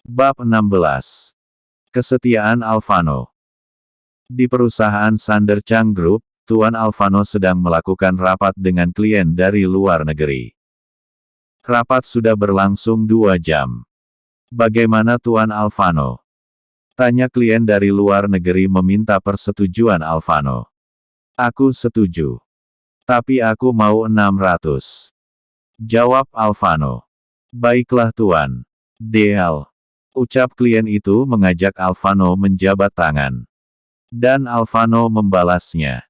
Bab 16. Kesetiaan Alvano. Di perusahaan Sander Chang Group, Tuan Alvano sedang melakukan rapat dengan klien dari luar negeri. Rapat sudah berlangsung 2 jam. Bagaimana Tuan Alvano? Tanya klien dari luar negeri meminta persetujuan Alvano. Aku setuju. Tapi aku mau 600. Jawab Alvano. Baiklah Tuan. Deal. Ucap klien itu mengajak Alvano menjabat tangan. Dan Alvano membalasnya.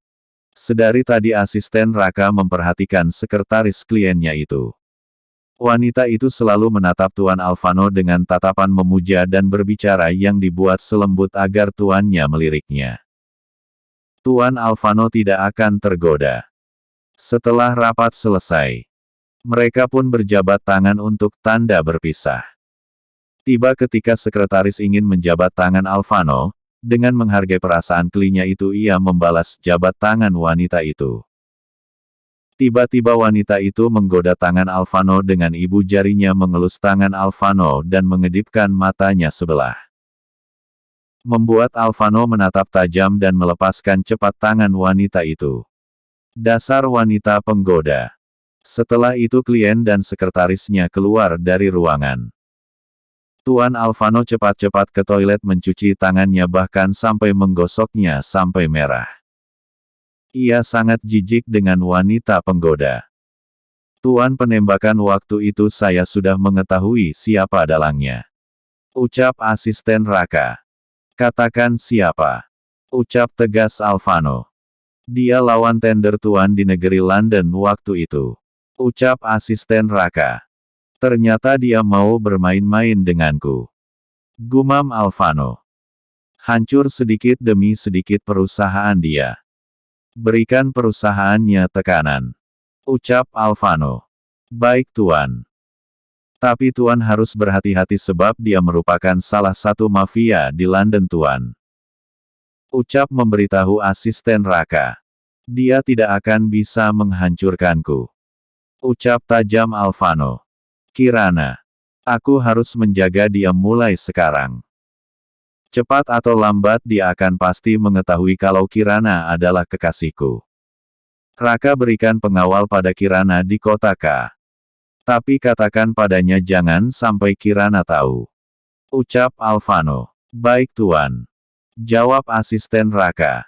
Sedari tadi asisten Raka memperhatikan sekretaris kliennya itu. Wanita itu selalu menatap Tuan Alvano dengan tatapan memuja dan berbicara yang dibuat selembut agar tuannya meliriknya. Tuan Alvano tidak akan tergoda. Setelah rapat selesai, mereka pun berjabat tangan untuk tanda berpisah. Tiba ketika sekretaris ingin menjabat tangan Alvano, dengan menghargai perasaan kliennya itu ia membalas jabat tangan wanita itu. Tiba-tiba wanita itu menggoda tangan Alvano dengan ibu jarinya mengelus tangan Alvano dan mengedipkan matanya sebelah. Membuat Alvano menatap tajam dan melepaskan cepat tangan wanita itu. Dasar wanita penggoda. Setelah itu klien dan sekretarisnya keluar dari ruangan. Tuan Alvano cepat-cepat ke toilet mencuci tangannya bahkan sampai menggosoknya sampai merah. Ia sangat jijik dengan wanita penggoda. Tuan penembakan waktu itu saya sudah mengetahui siapa dalangnya. Ucap asisten Raka. Katakan siapa. Ucap tegas Alvano. Dia lawan tender Tuan di negeri London waktu itu. Ucap asisten Raka. Ternyata dia mau bermain-main denganku. Gumam Alvano. Hancur sedikit demi sedikit perusahaan dia. Berikan perusahaannya tekanan. Ucap Alvano. Baik Tuan. Tapi Tuan harus berhati-hati sebab dia merupakan salah satu mafia di London Tuan. Ucap memberitahu asisten Raka. Dia tidak akan bisa menghancurkanku. Ucap tajam Alvano. Kirana. Aku harus menjaga dia mulai sekarang. Cepat atau lambat dia akan pasti mengetahui kalau Kirana adalah kekasihku. Raka berikan pengawal pada Kirana di kota K. Tapi katakan padanya jangan sampai Kirana tahu. Ucap Alvano. Baik Tuan. Jawab asisten Raka.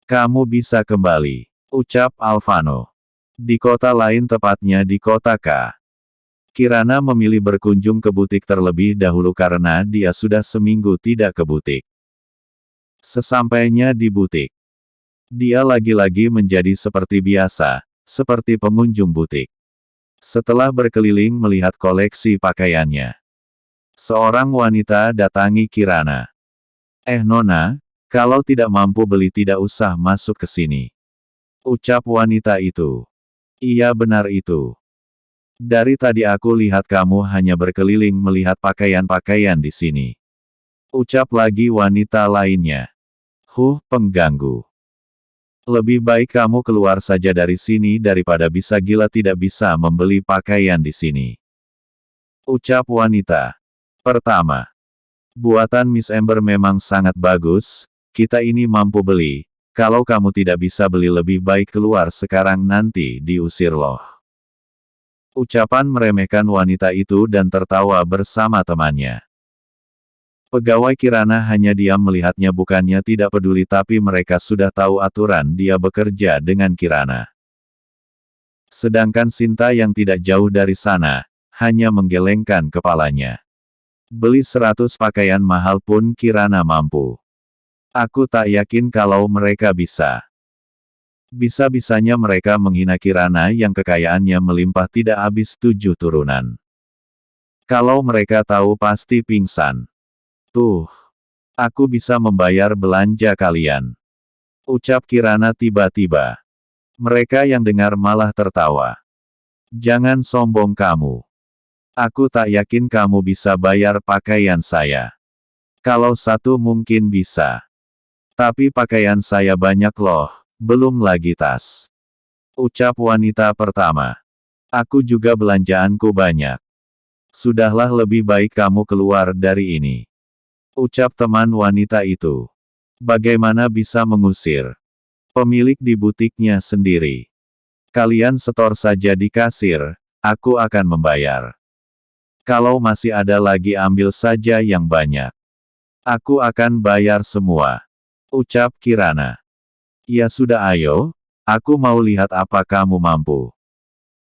Kamu bisa kembali. Ucap Alvano. Di kota lain tepatnya di kota K. Kirana memilih berkunjung ke butik terlebih dahulu karena dia sudah seminggu tidak ke butik. Sesampainya di butik, dia lagi-lagi menjadi seperti biasa, seperti pengunjung butik. Setelah berkeliling melihat koleksi pakaiannya, seorang wanita datangi Kirana. Nona, kalau tidak mampu beli tidak usah masuk ke sini. Ucap wanita itu. Iya benar itu. Dari tadi aku lihat kamu hanya berkeliling melihat pakaian-pakaian di sini. Ucap lagi wanita lainnya. Pengganggu. Lebih baik kamu keluar saja dari sini daripada bisa gila tidak bisa membeli pakaian di sini. Ucap wanita. Pertama. Buatan Miss Amber memang sangat bagus, kita ini mampu beli, kalau kamu tidak bisa beli lebih baik keluar sekarang nanti diusir loh. Ucapan meremehkan wanita itu dan tertawa bersama temannya. Pegawai Kirana hanya diam melihatnya bukannya tidak peduli tapi mereka sudah tahu aturan dia bekerja dengan Kirana. Sedangkan Sinta yang tidak jauh dari sana, hanya menggelengkan kepalanya. Beli 100 pakaian mahal pun Kirana mampu. Aku tak yakin kalau mereka bisa. Bisa-bisanya mereka menghina Kirana yang kekayaannya melimpah tidak habis 7 turunan. Kalau mereka tahu pasti pingsan. Tuh. Aku bisa membayar belanja kalian. Ucap Kirana tiba-tiba. Mereka yang dengar malah tertawa. Jangan sombong kamu. Aku tak yakin kamu bisa bayar pakaian saya. Kalau satu mungkin bisa. Tapi pakaian saya banyak loh. Belum lagi tas. Ucap wanita pertama. Aku juga belanjaanku banyak. Sudahlah lebih baik kamu keluar dari ini. Ucap teman wanita itu. Bagaimana bisa mengusir pemilik di butiknya sendiri? Kalian setor saja di kasir, aku akan membayar. Kalau masih ada lagi ambil saja yang banyak. Aku akan bayar semua. Ucap Kirana. Ya sudah ayo, aku mau lihat apa kamu mampu.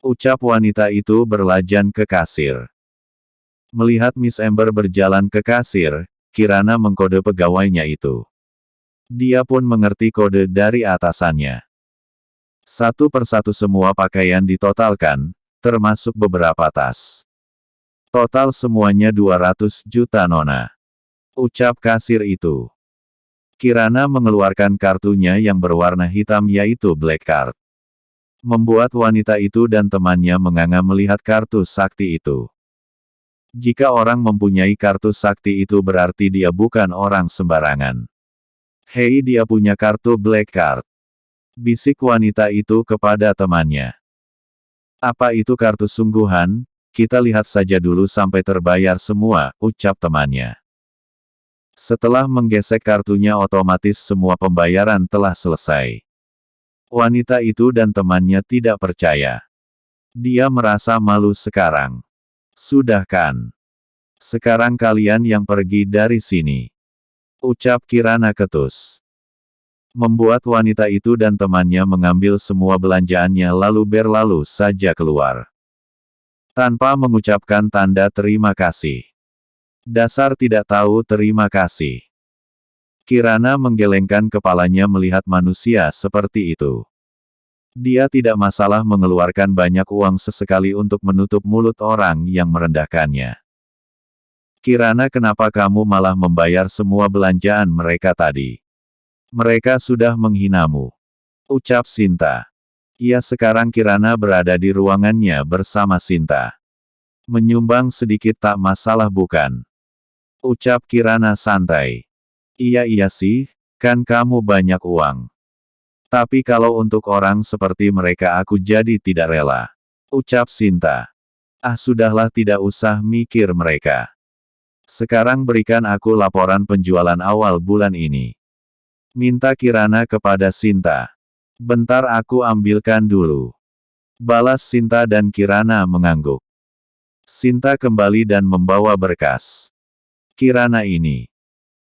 Ucap wanita itu berlajan ke kasir. Melihat Miss Amber berjalan ke kasir, Kirana mengkode pegawainya itu. Dia pun mengerti kode dari atasannya. Satu persatu semua pakaian ditotalkan, termasuk beberapa tas. Total semuanya 200 juta nona. Ucap kasir itu. Kirana mengeluarkan kartunya yang berwarna hitam yaitu Black Card. Membuat wanita itu dan temannya menganga melihat kartu sakti itu. Jika orang mempunyai kartu sakti itu berarti dia bukan orang sembarangan. Hei, dia punya kartu Black Card. Bisik wanita itu kepada temannya. Apa itu kartu sungguhan? Kita lihat saja dulu sampai terbayar semua, ucap temannya. Setelah menggesek kartunya otomatis semua pembayaran telah selesai. Wanita itu dan temannya tidak percaya. Dia merasa malu sekarang. Sudah kan? Sekarang kalian yang pergi dari sini. Ucap Kirana ketus. Membuat wanita itu dan temannya mengambil semua belanjaannya lalu berlalu saja keluar. Tanpa mengucapkan tanda terima kasih. Dasar tidak tahu terima kasih. Kirana menggelengkan kepalanya melihat manusia seperti itu. Dia tidak masalah mengeluarkan banyak uang sesekali untuk menutup mulut orang yang merendahkannya. Kirana, kenapa kamu malah membayar semua belanjaan mereka tadi? Mereka sudah menghinamu. Ucap Sinta. Ya, sekarang Kirana berada di ruangannya bersama Sinta. Menyumbang sedikit tak masalah bukan? Ucap Kirana santai. Iya sih, kan kamu banyak uang. Tapi kalau untuk orang seperti mereka aku jadi tidak rela. Ucap Sinta. Ah sudahlah, tidak usah mikir mereka. Sekarang berikan aku laporan penjualan awal bulan ini. Minta Kirana kepada Sinta. Bentar aku ambilkan dulu. Balas Sinta dan Kirana mengangguk. Sinta kembali dan membawa berkas. Kirana ini.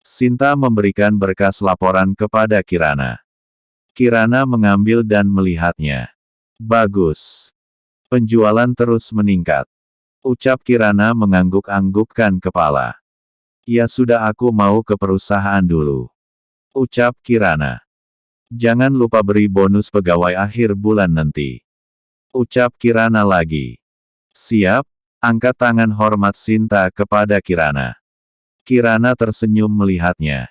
Sinta memberikan berkas laporan kepada Kirana. Kirana mengambil dan melihatnya. Bagus. Penjualan terus meningkat. Ucap Kirana mengangguk-anggukkan kepala. Ya sudah, aku mau ke perusahaan dulu. Ucap Kirana. Jangan lupa beri bonus pegawai akhir bulan nanti. Ucap Kirana lagi. Siap, angkat tangan hormat Sinta kepada Kirana. Kirana tersenyum melihatnya.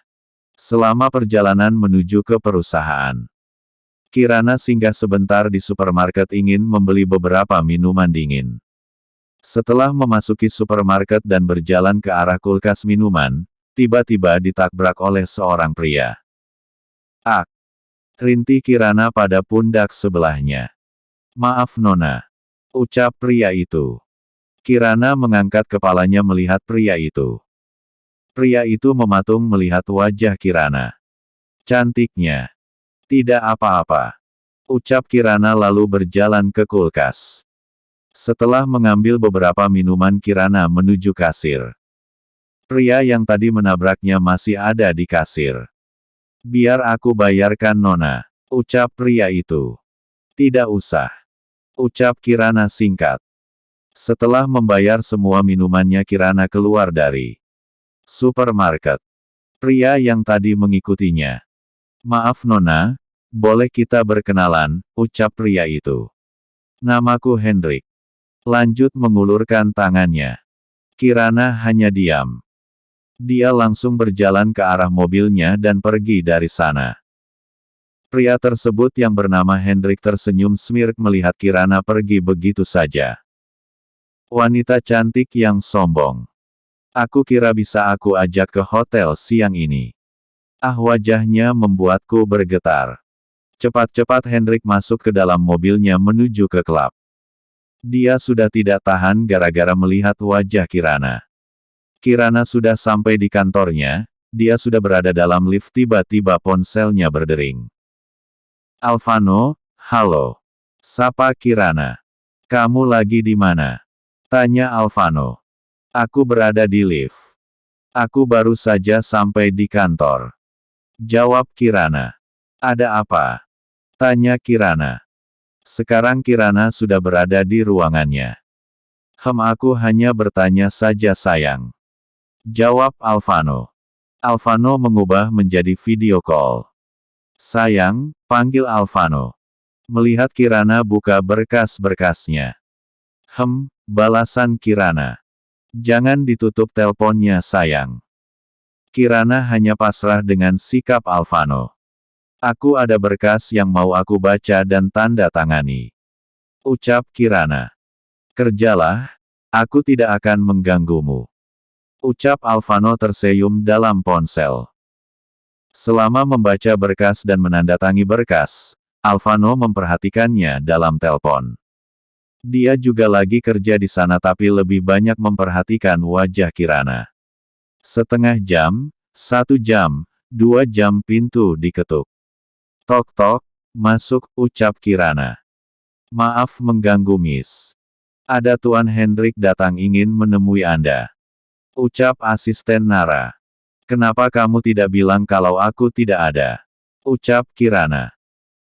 Selama perjalanan menuju ke perusahaan, Kirana singgah sebentar di supermarket ingin membeli beberapa minuman dingin. Setelah memasuki supermarket dan berjalan ke arah kulkas minuman, tiba-tiba ditabrak oleh seorang pria. Ak! Rintih Kirana pada pundak sebelahnya. Maaf Nona. Ucap pria itu. Kirana mengangkat kepalanya melihat pria itu. Pria itu mematung melihat wajah Kirana. Cantiknya. Tidak apa-apa. Ucap Kirana lalu berjalan ke kulkas. Setelah mengambil beberapa minuman Kirana menuju kasir. Pria yang tadi menabraknya masih ada di kasir. Biar aku bayarkan Nona. Ucap pria itu. Tidak usah. Ucap Kirana singkat. Setelah membayar semua minumannya Kirana keluar dari supermarket. Pria yang tadi mengikutinya. Maaf Nona, boleh kita berkenalan, ucap pria itu. Namaku Hendrik. Lanjut mengulurkan tangannya. Kirana hanya diam. Dia langsung berjalan ke arah mobilnya dan pergi dari sana. Pria tersebut yang bernama Hendrik tersenyum smirk melihat Kirana pergi begitu saja. Wanita cantik yang sombong. Aku kira bisa aku ajak ke hotel siang ini. Ah, wajahnya membuatku bergetar. Cepat-cepat Hendrik masuk ke dalam mobilnya menuju ke klub. Dia sudah tidak tahan gara-gara melihat wajah Kirana. Kirana sudah sampai di kantornya, dia sudah berada dalam lift tiba-tiba ponselnya berdering. Alvano, halo. Sapa Kirana. Kamu lagi di mana? Tanya Alvano. Aku berada di lift. Aku baru saja sampai di kantor. Jawab Kirana. Ada apa? Tanya Kirana. Sekarang Kirana sudah berada di ruangannya. Aku hanya bertanya saja sayang. Jawab Alvano. Alvano mengubah menjadi video call. Sayang, panggil Alvano. Melihat Kirana buka berkas-berkasnya. Balasan Kirana. Jangan ditutup teleponnya sayang. Kirana hanya pasrah dengan sikap Alvano. Aku ada berkas yang mau aku baca dan tanda tangani. Ucap Kirana. Kerjalah, aku tidak akan mengganggumu. Ucap Alvano tersenyum dalam ponsel. Selama membaca berkas dan menandatangi berkas, Alvano memperhatikannya dalam telepon. Dia juga lagi kerja di sana tapi lebih banyak memperhatikan wajah Kirana. Setengah jam, 1 jam, 2 jam pintu diketuk. Tok-tok, masuk, ucap Kirana. Maaf mengganggu Miss. Ada Tuan Hendrik datang ingin menemui Anda. Ucap asisten Nara. Kenapa kamu tidak bilang kalau aku tidak ada? Ucap Kirana.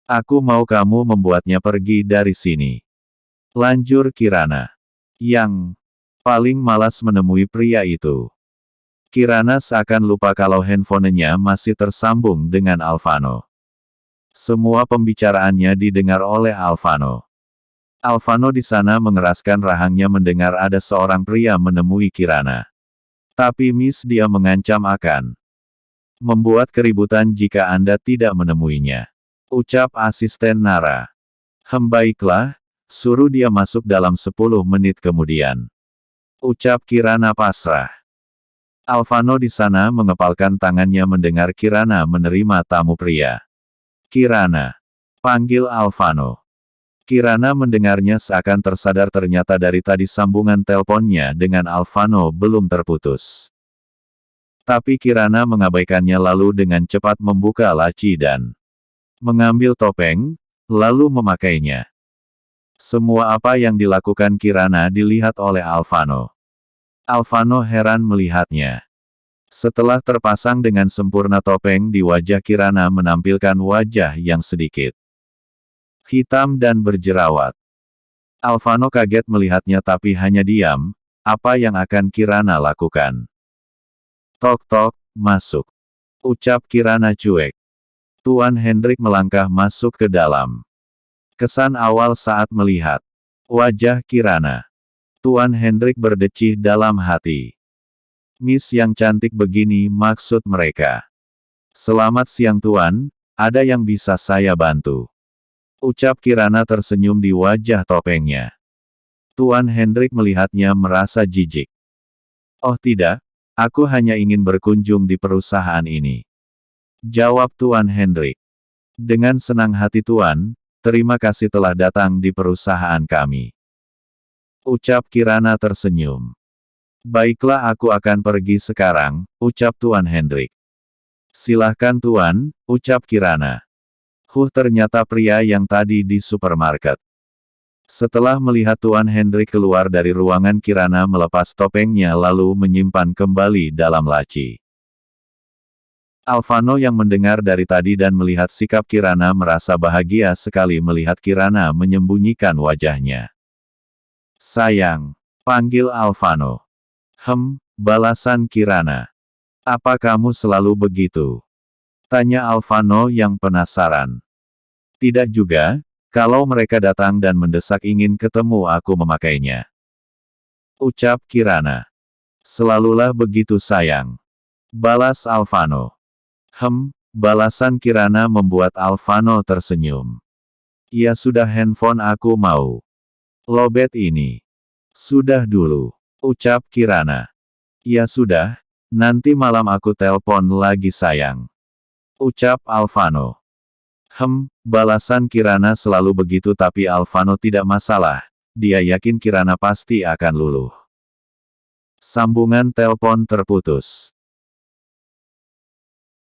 Aku mau kamu membuatnya pergi dari sini. Lanjur Kirana. Yang paling malas menemui pria itu. Kirana seakan lupa kalau handphonenya masih tersambung dengan Alvano. Semua pembicaraannya didengar oleh Alvano. Alvano di sana mengeraskan rahangnya mendengar ada seorang pria menemui Kirana. Tapi Miss dia mengancam akan membuat keributan jika Anda tidak menemuinya. Ucap asisten Nara. Baiklah. Suruh dia masuk dalam 10 menit kemudian. Ucap Kirana pasrah. Alvano di sana mengepalkan tangannya mendengar Kirana menerima tamu pria. Kirana. Panggil Alvano. Kirana mendengarnya seakan tersadar ternyata dari tadi sambungan teleponnya dengan Alvano belum terputus. Tapi Kirana mengabaikannya lalu dengan cepat membuka laci dan mengambil topeng, lalu memakainya. Semua apa yang dilakukan Kirana dilihat oleh Alvano. Alvano heran melihatnya. Setelah terpasang dengan sempurna topeng di wajah Kirana menampilkan wajah yang sedikit hitam dan berjerawat. Alvano kaget melihatnya tapi hanya diam. Apa yang akan Kirana lakukan? Tok-tok, masuk. Ucap Kirana cuek. Tuan Hendrik melangkah masuk ke dalam. Kesan awal saat melihat wajah Kirana. Tuan Hendrik berdecih dalam hati. Miss yang cantik begini maksud mereka. Selamat siang Tuan, ada yang bisa saya bantu? Ucap Kirana tersenyum di wajah topengnya. Tuan Hendrik melihatnya merasa jijik. Oh tidak, aku hanya ingin berkunjung di perusahaan ini. Jawab Tuan Hendrik. Dengan senang hati Tuan. Terima kasih telah datang di perusahaan kami. Ucap Kirana tersenyum. Baiklah aku akan pergi sekarang, ucap Tuan Hendrik. Silahkan Tuan, ucap Kirana. Ternyata pria yang tadi di supermarket. Setelah melihat Tuan Hendrik keluar dari ruangan Kirana melepas topengnya lalu menyimpan kembali dalam laci. Alvano yang mendengar dari tadi dan melihat sikap Kirana merasa bahagia sekali melihat Kirana menyembunyikan wajahnya. Sayang, panggil Alvano. Balasan Kirana. Apa kamu selalu begitu? Tanya Alvano yang penasaran. Tidak juga, kalau mereka datang dan mendesak ingin ketemu aku memakainya. Ucap Kirana. Selalulah begitu sayang. Balas Alvano. Balasan Kirana membuat Alvano tersenyum. Ya sudah handphone aku mau. Lobet ini. Sudah dulu. Ucap Kirana. Ya sudah, nanti malam aku telpon lagi sayang. Ucap Alvano. Balasan Kirana selalu begitu tapi Alvano tidak masalah. Dia yakin Kirana pasti akan luluh. Sambungan telepon terputus.